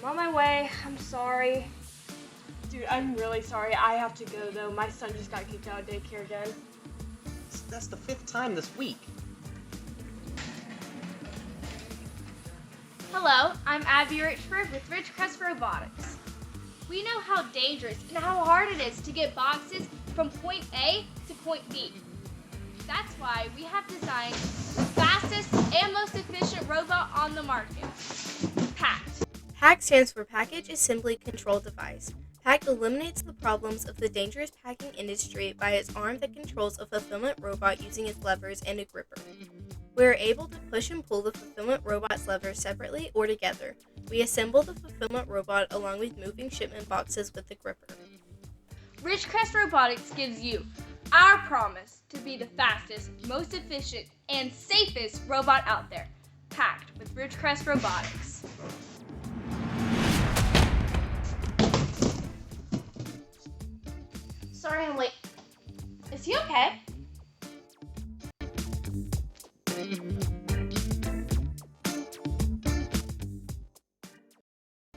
I'm on my way. I'm sorry. Dude, I'm really sorry. I have to go, though. My son just got kicked out of daycare again. That's the 5th time this week. Hello, I'm Abby Richford with Ridgecrest Robotics. We know how dangerous and how hard it is to get boxes from point A to point B. That's why we have designed the fastest and most efficient robot on the market, Pac'd. Pac'd stands for Package Assembly Control Device. Pac'd eliminates the problems of the dangerous packing industry by its arm that controls a fulfillment robot using its levers and a gripper. We are able to push and pull the fulfillment robot's levers separately or together. We assemble the fulfillment robot along with moving shipment boxes with the gripper. Ridgecrest Robotics gives you our promise to be the fastest, most efficient, and safest robot out there. Pac'd with Ridgecrest Robotics. Sorry I'm late. Is he okay?